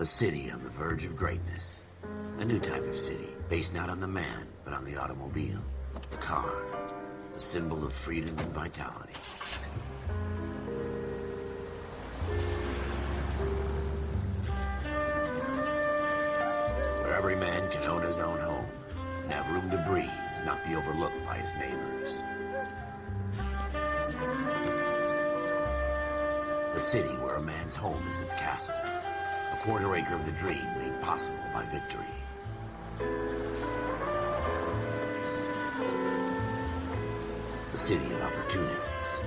A city on the verge of greatness. A new type of city, based not on the man, but on the automobile. The car. The symbol of freedom and vitality. Where every man can own his own home, and have room to breathe, and not be overlooked by his neighbors. A city where a man's home is his castle. A quarter acre of the dream made possible by victory. A city of opportunists.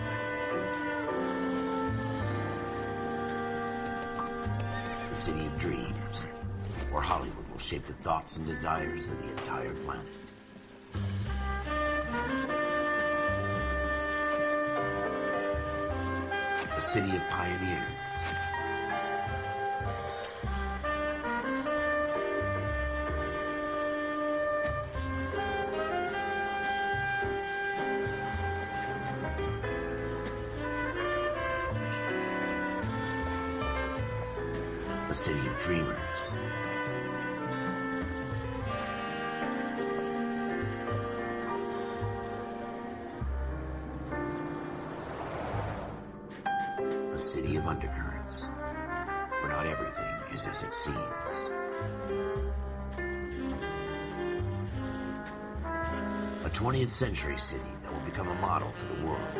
A city of dreams, where Hollywood will shape the thoughts and desires of the entire planet. A city of pioneers. A city of dreamers. A city of undercurrents, where not everything is as it seems. A 20th century city that will become a model for the world.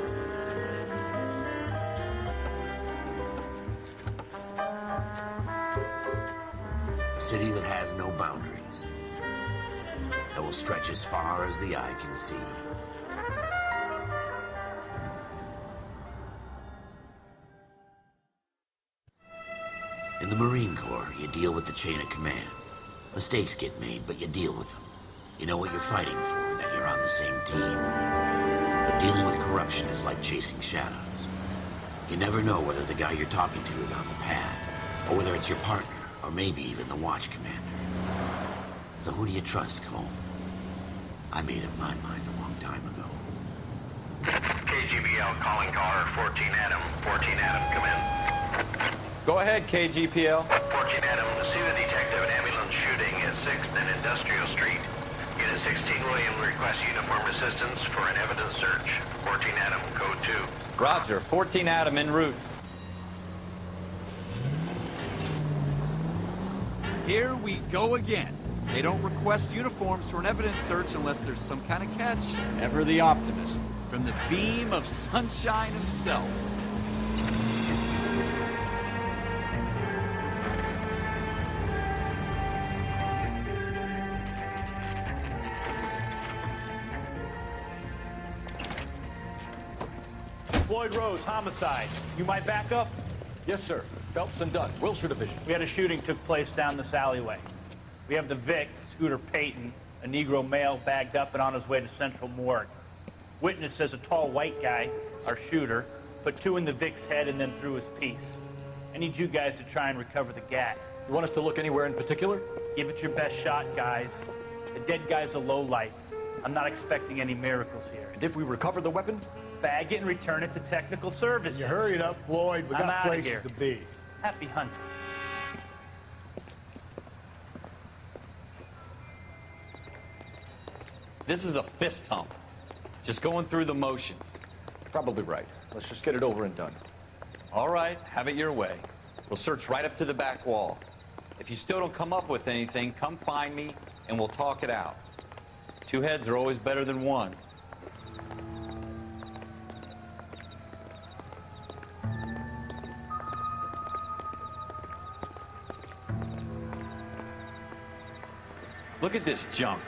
A city that has no boundaries, that will stretch as far as the eye can see. In the Marine Corps, you deal with the chain of command. Mistakes get made, but you deal with them. You know what you're fighting for, that you're on the same team. But dealing with corruption is like chasing shadows. You never know whether the guy you're talking to is on the pad, or whether it's your partner, or maybe even the watch commander. So who do you trust, Cole? I made up my mind a long time ago. KGBL calling caller 14 Adam. 14 Adam, come in. Go ahead, KGPL. 14 Adam, see the detective an ambulance shooting at 6th and Industrial Street. Unit 16 William requests uniform assistance for an evidence search. 14 Adam, code 2. Roger, 14 Adam en route. Here we go again. They don't request uniforms for an evidence search unless there's some kind of catch. Ever the optimist. From the beam of sunshine himself. Floyd Rose, homicide. You might back up? Yes, sir. Phelps and Dunn, Wilshire Division. We had a shooting took place down this alleyway. We have the Vic, Scooter Payton, a Negro male bagged up and on his way to Central Morgue. Witness says a tall white guy, our shooter, put 2 in the Vic's head and then threw his piece. I need you guys to try and recover the gat. You want us to look anywhere in particular? Give it your best shot, guys. The dead guy's a lowlife. I'm not expecting any miracles here. And if we recover the weapon? Bag it and return it to technical services. You hurried up, Floyd. We I'm got outta places here. to be. Happy hunting. This is a fist hump. Just going through the motions. You're probably right. Let's just get it over and done. All right, have it your way. We'll search right up to the back wall. If you still don't come up with anything, come find me and we'll talk it out. 2 heads are always better than 1. Look at this junk.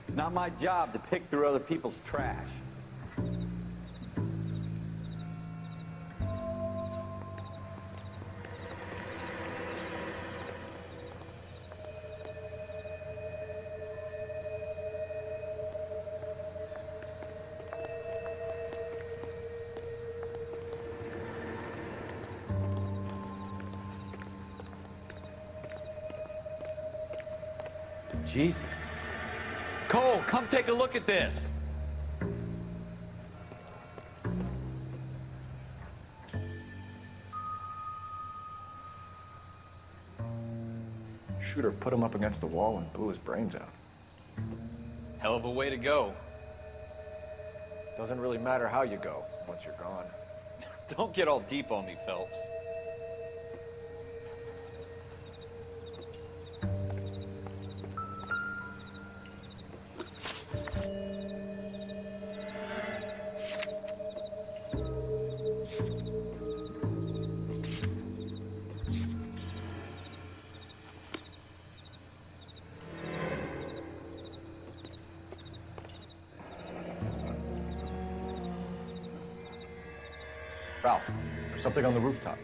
It's not my job to pick through other people's trash. Jesus. Cole, come take a look at this. Shooter put him up against the wall and blew his brains out. Hell of a way to go. Doesn't really matter how you go once you're gone. Don't get all deep on me, Phelps. Ralph, there's something on the rooftop.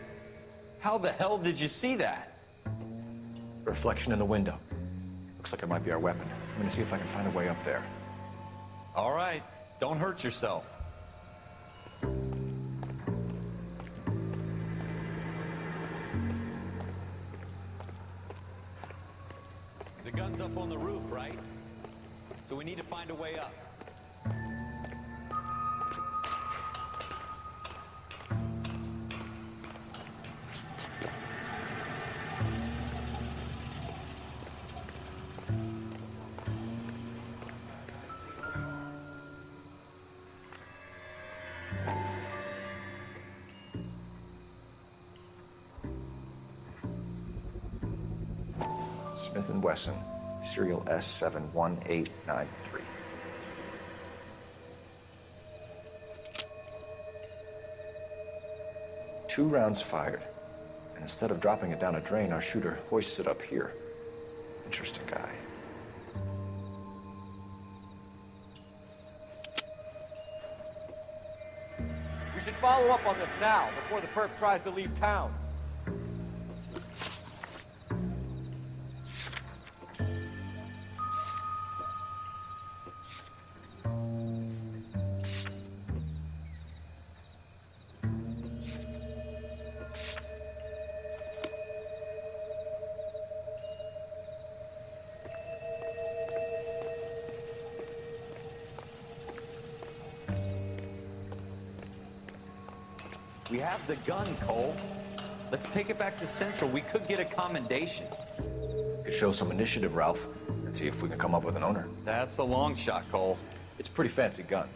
How the hell did you see that? Reflection in the window. Looks like it might be our weapon. I'm gonna see if I can find a way up there. All right, don't hurt yourself. The gun's up on the roof, right? So we need to find a way up. Smith & Wesson, serial S71893. 2 rounds fired. And instead of dropping it down a drain, our shooter hoists it up here. Interesting guy. We should follow up on this now, before the perp tries to leave town. We have the gun, Cole. Let's take it back to Central. We could get a commendation. Could show some initiative, Ralph, and see if we can come up with an owner. That's a long shot, Cole. It's a pretty fancy gun.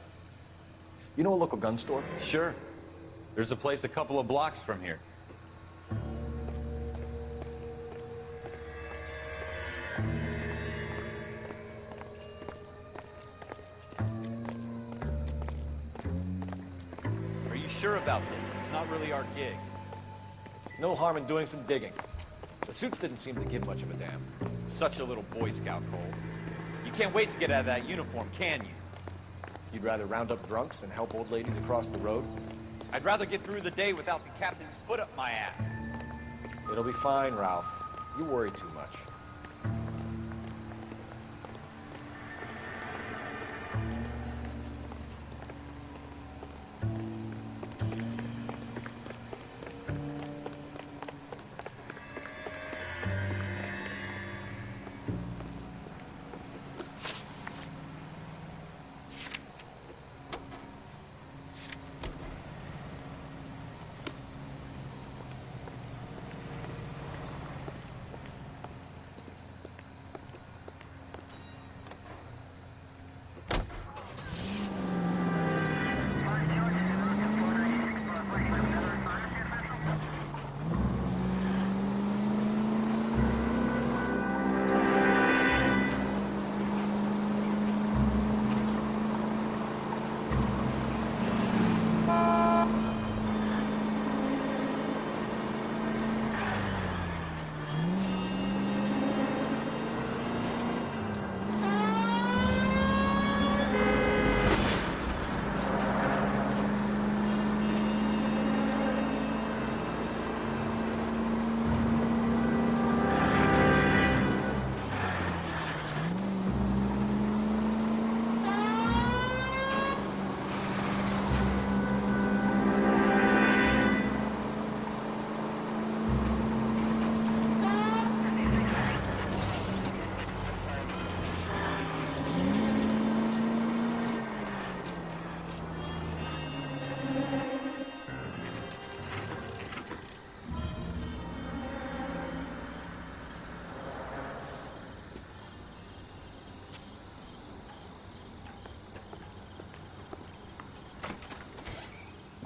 You know a local gun store? Sure. There's a place a couple of blocks from here. Are you sure about this? It's not really our gig. No harm in doing some digging. The suits didn't seem to give much of a damn. Such a little Boy Scout, Cole. You can't wait to get out of that uniform, can you? You'd rather round up drunks and help old ladies across the road? I'd rather get through the day without the captain's foot up my ass. It'll be fine, Ralph. You worry too much.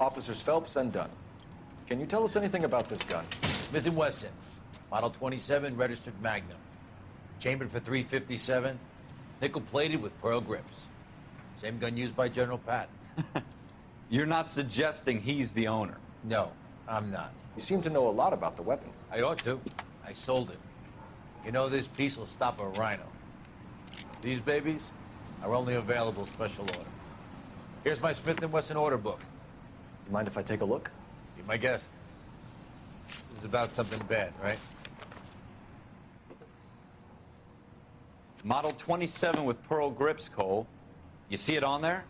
Officers Phelps and Dunn. Can you tell us anything about this gun? Smith & Wesson, Model 27, registered Magnum. Chambered for .357, nickel-plated with pearl grips. Same gun used by General Patton. You're not suggesting he's the owner? No, I'm not. You seem to know a lot about the weapon. I ought to. I sold it. You know, this piece will stop a rhino. These babies are only available special order. Here's my Smith & Wesson order book. You mind if I take a look? Be my guest. This is about something bad, right? Model 27 with pearl grips, Cole. You see it on there?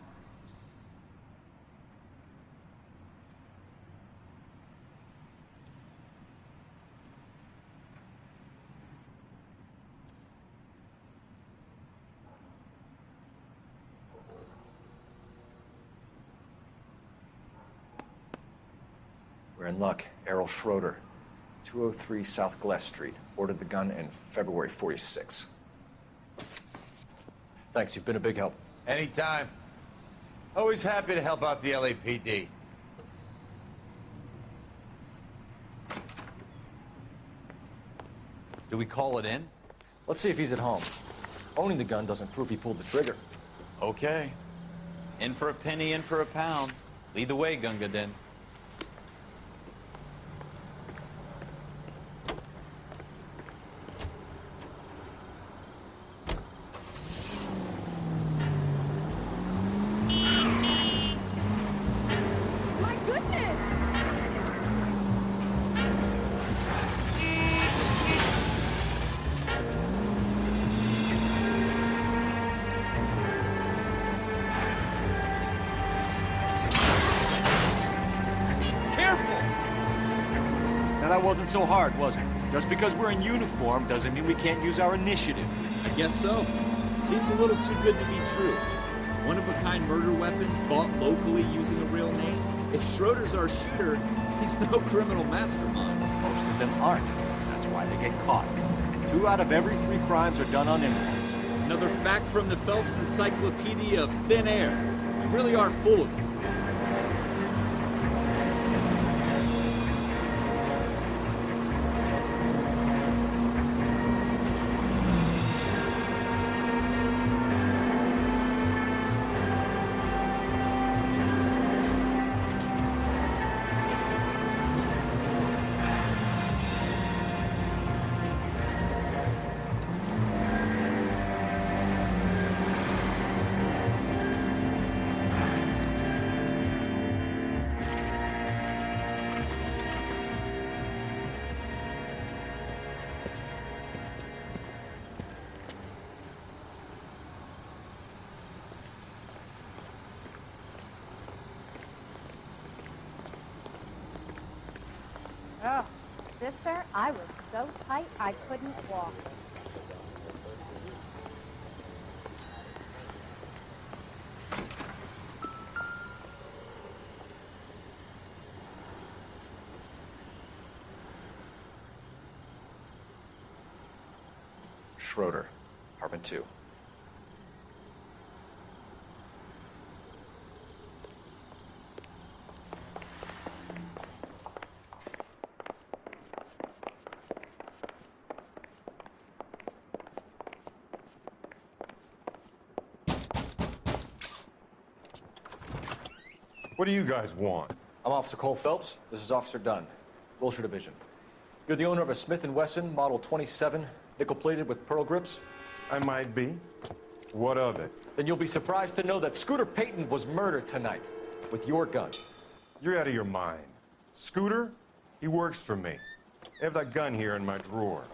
We're in luck. Errol Schroeder, 203 South Glass Street. Ordered the gun in February '46. Thanks, you've been a big help. Anytime. Always happy to help out the LAPD. Do we call it in? Let's see if he's at home. Owning the gun doesn't prove he pulled the trigger. Okay. In for a penny, in for a pound. Lead the way, Gunga Din. My goodness! Now that wasn't so hard, was it? Just because we're in uniform doesn't mean we can't use our initiative. I guess so. Seems a little too good to be true. One-of-a-kind murder weapon bought locally using a real name. If Schroeder's our shooter, he's no criminal mastermind. Most of them aren't. That's why they get caught. 2 out of every 3 crimes are done on impulse. Another fact from the Phelps Encyclopedia of Thin Air. We really are full of it. Oh, sister, I was so tight I couldn't walk. Schroeder, apartment 2. What do you guys want? I'm Officer Cole Phelps. This is Officer Dunn, Wilshire Division. You're the owner of a Smith & Wesson Model 27, nickel-plated with pearl grips? I might be. What of it? Then you'll be surprised to know that Scooter Payton was murdered tonight with your gun. You're out of your mind. Scooter? He works for me. I have that gun here in my drawer.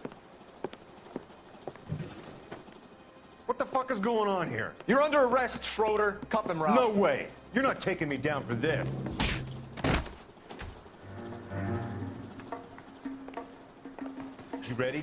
What the fuck is going on here? You're under arrest, Schroeder. Cuff him, Ralph. No way. You're not taking me down for this. You ready?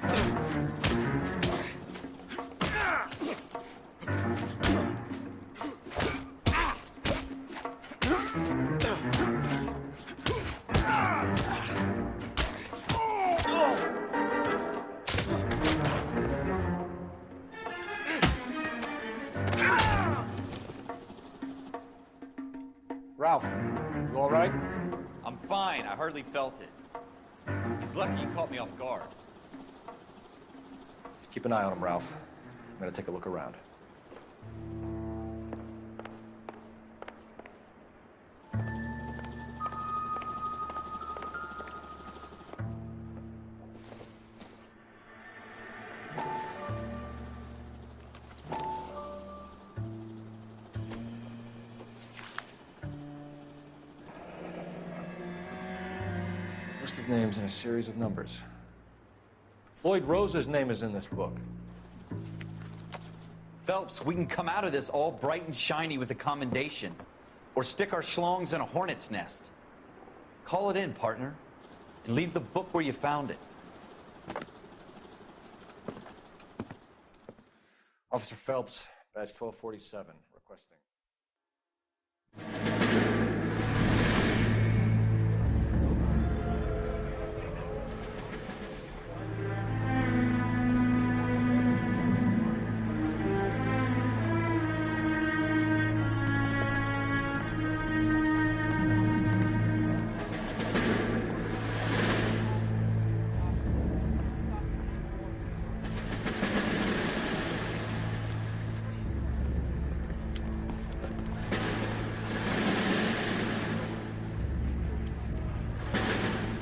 Ralph, You all right? I'm fine. I hardly felt it. He's lucky he caught me off guard. Keep an eye on him, Ralph. I'm gonna take a look around. List of names and a series of numbers. Floyd Rose's name is in this book. Phelps, we can come out of this all bright and shiny with a commendation. Or stick our schlongs in a hornet's nest. Call it in, partner. And leave the book where you found it. Officer Phelps, badge 1247, requesting.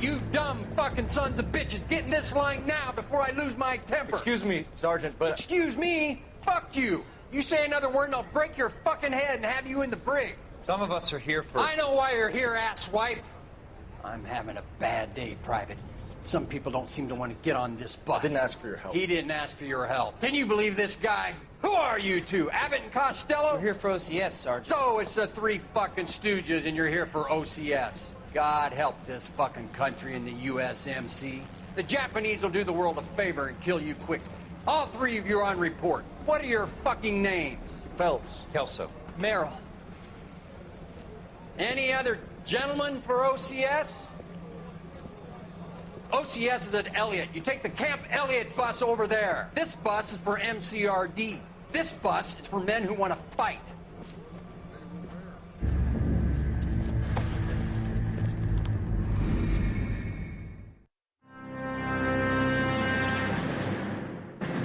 You dumb fucking sons of bitches, get in this line now before I lose my temper. Excuse me, Sergeant, but... Excuse me? Fuck you. You say another word and I'll break your fucking head and have you in the brig. Some of us are here for... I know why you're here, asswipe. I'm having a bad day, Private. Some people don't seem to want to get on this bus. I didn't ask for your help. He didn't ask for your help. Can you believe this guy? Who are you two? Abbott and Costello? We're here for OCS, Sergeant. So it's the three fucking stooges and you're here for OCS. God help this fucking country and the USMC. The Japanese will do the world a favor and kill you quickly. All three of you are on report. What are your fucking names? Phelps. Kelso. Merrill. Any other gentlemen for OCS? OCS is at Elliott. You take the Camp Elliott bus over there. This bus is for MCRD. This bus is for men who want to fight.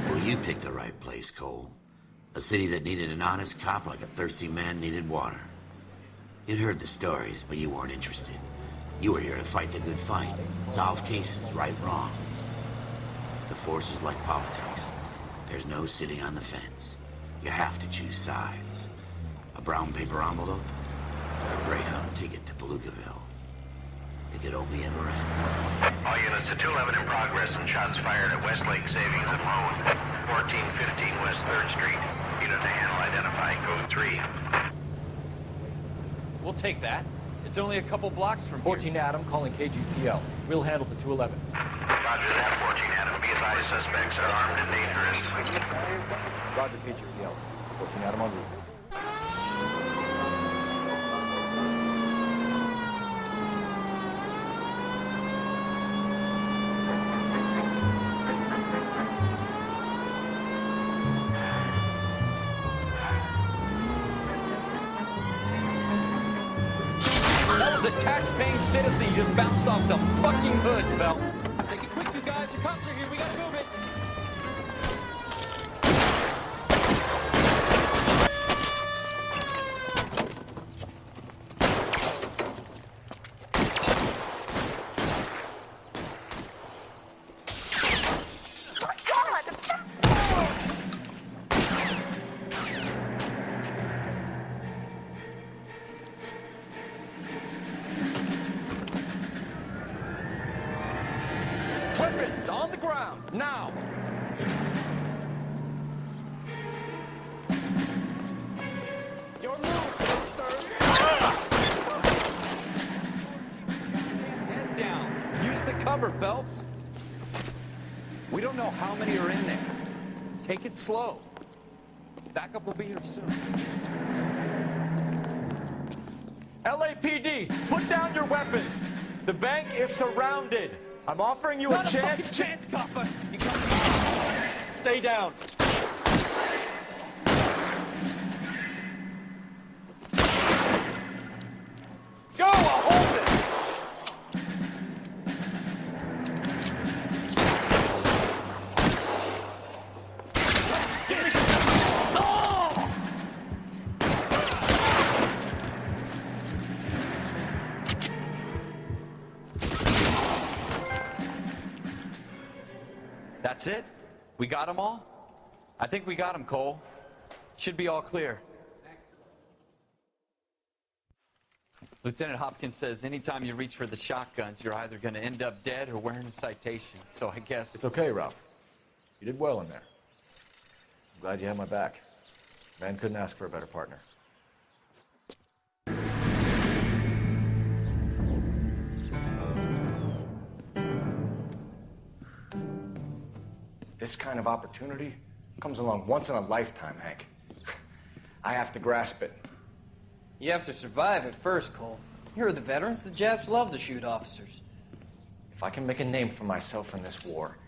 Well, you picked the right place, Cole. A city that needed an honest cop like a thirsty man needed water. You'd heard the stories, but you weren't interested. You were here to fight the good fight, solve cases, right wrongs. The force is like politics. There's no sitting on the fence. You have to choose sides. A brown paper envelope, or a Greyhound ticket to Palookaville. It could only ever end one way. All units to 211 in progress and shots fired at Westlake Savings and Loan, 1415 West 3rd Street. Unit to handle identify code 3. We'll take that. It's only a couple blocks from 14 Adam calling KGPL. We'll handle the 211. Roger that, 14 Adam. Be advised, suspects are armed and dangerous. Roger, KGPL. 14 Adam on route. That was a tax-paying citizen. You just bounced off the fucking hood, Bell. Take it quick, you guys. The cops are here. We gotta move it. Weapons on the ground, now! Your move, Rockstar! Head down. Use the cover, Phelps. We don't know how many are in there. Take it slow. Backup will be here soon. LAPD, put down your weapons! The bank is surrounded! I'm offering you a chance. Chance, copper. You Stay down. Go! That's it? We got them all? I think we got them, Cole. Should be all clear. Lieutenant Hopkins says anytime you reach for the shotguns, you're either going to end up dead or wearing a citation. So I guess... It's okay, Ralph. You did well in there. I'm glad you had my back. Man couldn't ask for a better partner. This kind of opportunity comes along once in a lifetime, Hank. I have to grasp it. You have to survive it first, Cole. Here are the veterans. The Japs love to shoot officers. If I can make a name for myself in this war,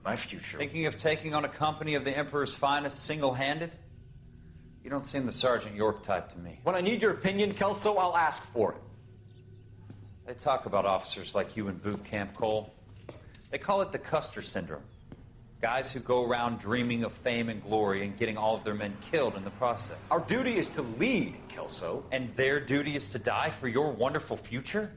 my future... Thinking of taking on a company of the Emperor's finest single-handed? You don't seem the Sergeant York type to me. When I need your opinion, Kelso, I'll ask for it. They talk about officers like you in boot camp, Cole. They call it the Custer Syndrome. Guys who go around dreaming of fame and glory and getting all of their men killed in the process. Our duty is to lead, Kelso. And their duty is to die for your wonderful future?